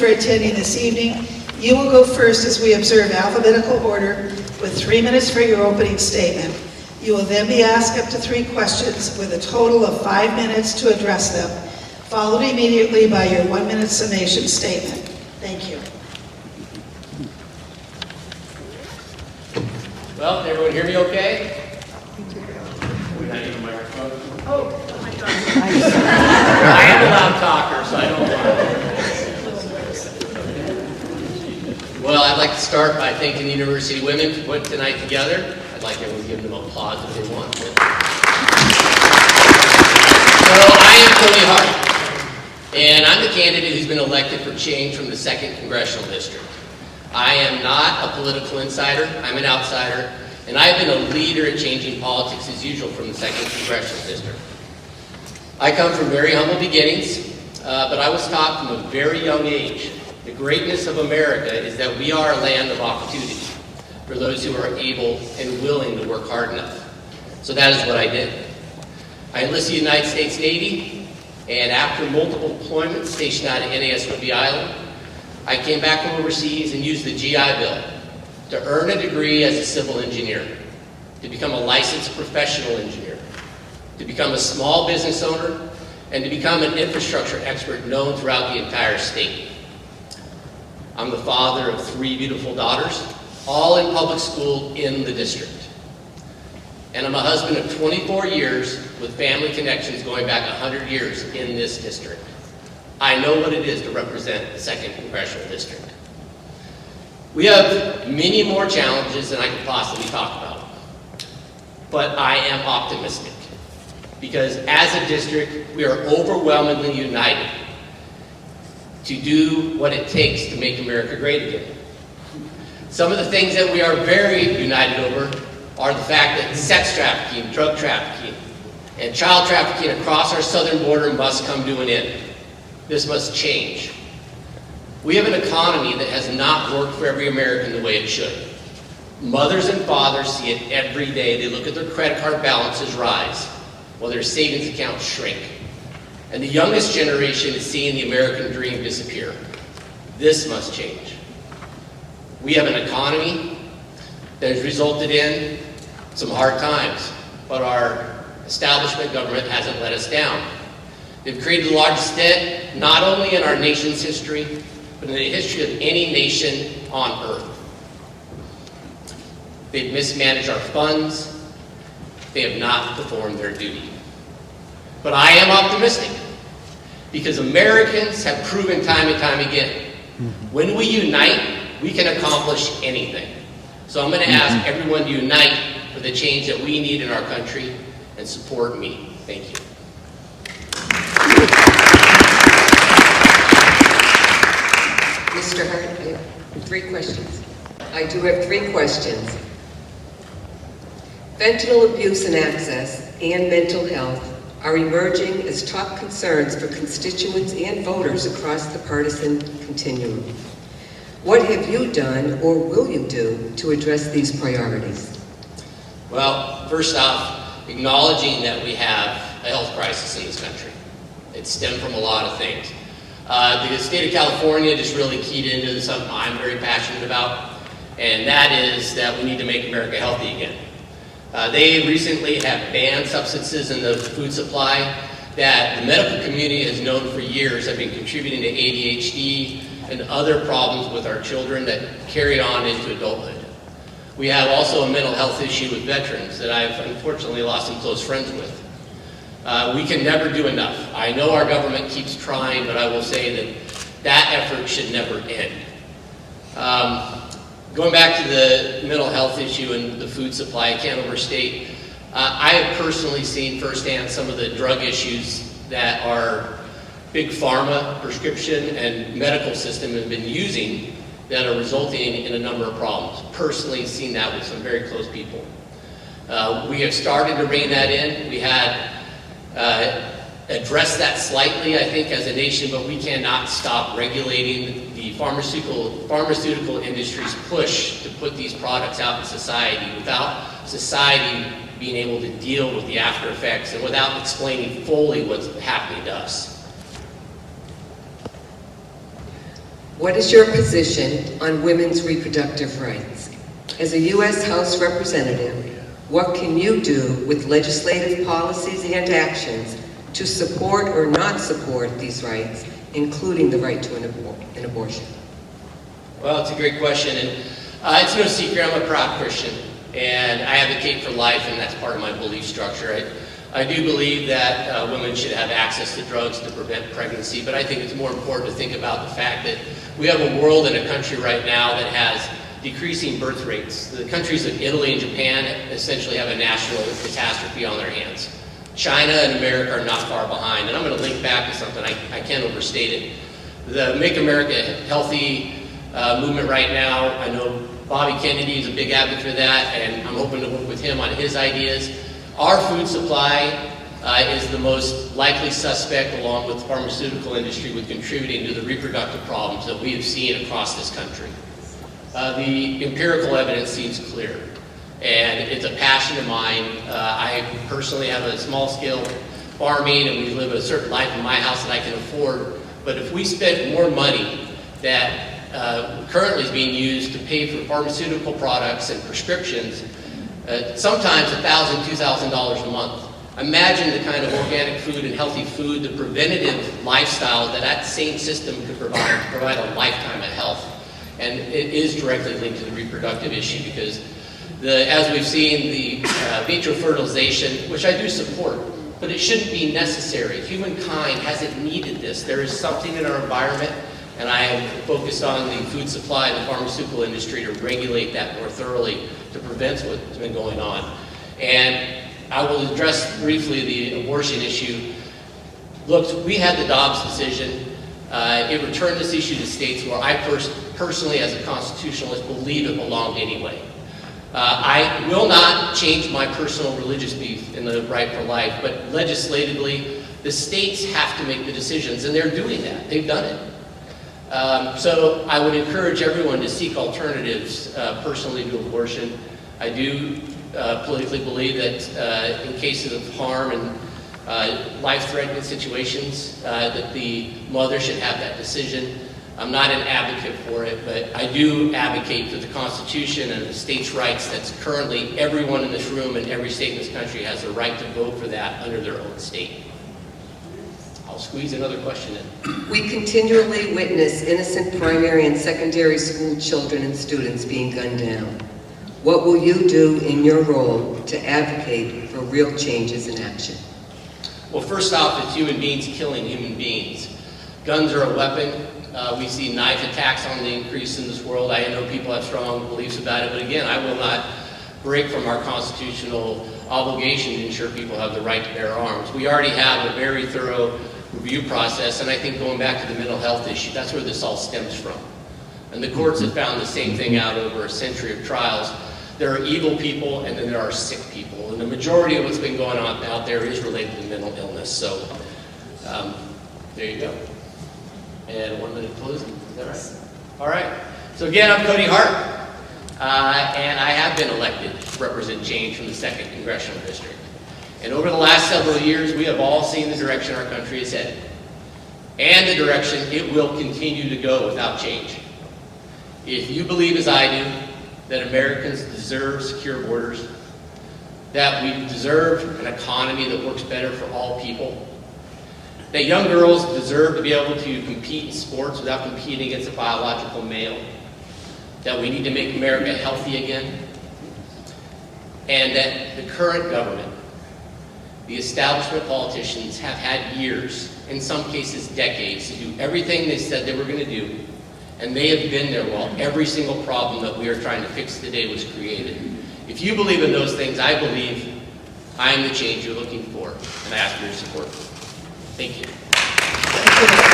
for attending this evening. You will go first as we observe alphabetical order with 3 minutes for your opening statement. You will then be asked up to 3 questions with a total of 5 minutes to address them, followed immediately by your 1-minute summation statement. Thank you. Well, can everyone hear me okay? We not need a microphone? Oh my God. I am a loud talker, so I don't mind. Well, I'd like to start by thanking the University women for putting tonight together. I'd like everyone to give them applause if they want. So I am Cody Hart, and I'm the candidate who's been elected for change from the 2nd Congressional District. I am not a political insider, I'm an outsider, and I've been a leader in changing politics as usual from the 2nd Congressional District. I come from very humble beginnings, but I was taught from a very young age the greatness of America is that we are a land of opportunity for those who are able and willing to work hard enough. So that is what I did. I enlisted in the United States Navy, and after multiple deployments stationed out at NAS Whidbey Island, I came back from overseas and used the GI Bill to earn a degree as a civil engineer, to become a licensed professional engineer, to become a small business owner, and to become an infrastructure expert known throughout the entire state. I'm the father of 3 beautiful daughters, all in public school in the district. And I'm a husband of 24 years with family connections going back 100 years in this district. I know what it is to represent the 2nd Congressional District. We have many more challenges than I could possibly talk about. But I am optimistic because as a district, we are overwhelmingly united to do what it takes to make America great again. Some of the things that we are very united over are the fact that sex trafficking, drug trafficking, and child trafficking across our southern border must come to an end. This must change. We have an economy that has not worked for every American the way it should. Mothers and fathers see it every day. They look at their credit card balances rise while their savings accounts shrink. And the youngest generation is seeing the American dream disappear. This must change. We have an economy that has resulted in some hard times, but our establishment government hasn't let us down. They've created the largest debt, not only in our nation's history, but in the history of any nation on earth. They've mismanaged our funds. They have not performed their duty. But I am optimistic because Americans have proven time and time again, when we unite, we can accomplish anything. So I'm going to ask everyone to unite for the change that we need in our country and support me. Thank you. Mr. Hart, I have 3 questions. I do have 3 questions. Fentanyl abuse and access and mental health are emerging as top concerns for constituents and voters across the partisan continuum. What have you done or will you do to address these priorities? Well, first off, acknowledging that we have a health crisis in this country. It stemmed from a lot of things. The state of California just really keyed into something I'm very passionate about, and that is that we need to make America healthy again. They recently have banned substances in the food supply that the medical community has known for years have been contributing to ADHD and other problems with our children that carry on into adulthood. We have also a mental health issue with veterans that I've unfortunately lost some close friends with. We can never do enough. I know our government keeps trying, but I will say that effort should never end. Going back to the mental health issue and the food supply, I can't overstate. I have personally seen firsthand some of the drug issues that our big pharma, prescription, and medical system have been using that are resulting in a number of problems. Personally seen that with some very close people. We have started to rein that in. We had addressed that slightly, I think, as a nation, but we cannot stop regulating the pharmaceutical industry's push to put these products out in society without society being able to deal with the after effects and without explaining fully what's happening to us. What is your position on women's reproductive rights? As a U.S. House Representative, what can you do with legislative policies and actions to support or not support these rights, including the right to an abortion? Well, it's a great question, and it's no secret I'm a proud Christian, and I advocate for life, and that's part of my belief structure. I do believe that women should have access to drugs to prevent pregnancy, but I think it's more important to think about the fact that we have a world and a country right now that has decreasing birth rates. The countries of Italy and Japan essentially have a national catastrophe on their hands. China and America are not far behind, and I'm going to link back to something, I can't overstate it. The Make America Healthy movement right now, I know Bobby Kennedy is a big advocate for that, and I'm hoping to work with him on his ideas. Our food supply is the most likely suspect, along with the pharmaceutical industry, with contributing to the reproductive problems that we have seen across this country. The empirical evidence seems clear, and it's a passion of mine. I personally have a small-scale farming, and we live a certain life in my house that I can afford, but if we spent more money that currently is being used to pay for pharmaceutical products and prescriptions, sometimes $1,000, $2,000 a month. Imagine the kind of organic food and healthy food, the preventative lifestyle that same system could provide a lifetime of health. And it is directly linked to the reproductive issue because, as we've seen, the vitro fertilization, which I do support, but it shouldn't be necessary. Humankind hasn't needed this. There is something in our environment, and I am focused on the food supply and the pharmaceutical industry to regulate that more thoroughly to prevent what's been going on. And I will address briefly the abortion issue. Look, we had the Dobbs decision. It returned this issue to states where I personally, as a constitutionalist, believe it belonged anyway. I will not change my personal religious belief in the right for life, but legislatively, the states have to make the decisions, and they're doing that. They've done it. So I would encourage everyone to seek alternatives personally to abortion. I do politically believe that in cases of harm and life-threatening situations, that the mother should have that decision. I'm not an advocate for it, but I do advocate for the Constitution and the states' rights. That's currently everyone in this room and every state in this country has the right to vote for that under their own state. I'll squeeze another question in. We continually witness innocent primary and secondary school children and students being gunned down. What will you do in your role to advocate for real changes in action? Well, first off, it's human beings killing human beings. Guns are a weapon. We see knife attacks on the increase in this world. I know people have strong beliefs about it, but again, I will not break from our constitutional obligation to ensure people have the right to bear arms. We already have a very thorough review process, and I think going back to the mental health issue, that's where this all stems from. And the courts have found the same thing out over a century of trials. There are evil people, and then there are sick people, and the majority of what's been going on out there is related to mental illness. So there you go. And 1 minute closing, is that right? All right. So again, I'm Cody Hart, and I have been elected to represent change from the 2nd Congressional District. And over the last several years, we have all seen the direction our country is headed, and the direction it will continue to go without change. If you believe, as I do, that Americans deserve secure borders, that we deserve an economy that works better for all people, that young girls deserve to be able to compete in sports without competing against a biological male, that we need to make America healthy again, and that the current government, the establishment politicians, have had years, in some cases decades, to do everything they said they were going to do, and they have been there while every single problem that we are trying to fix today was created. If you believe in those things, I believe I am the change you're looking for, and I ask for your support. Thank you. Thank you.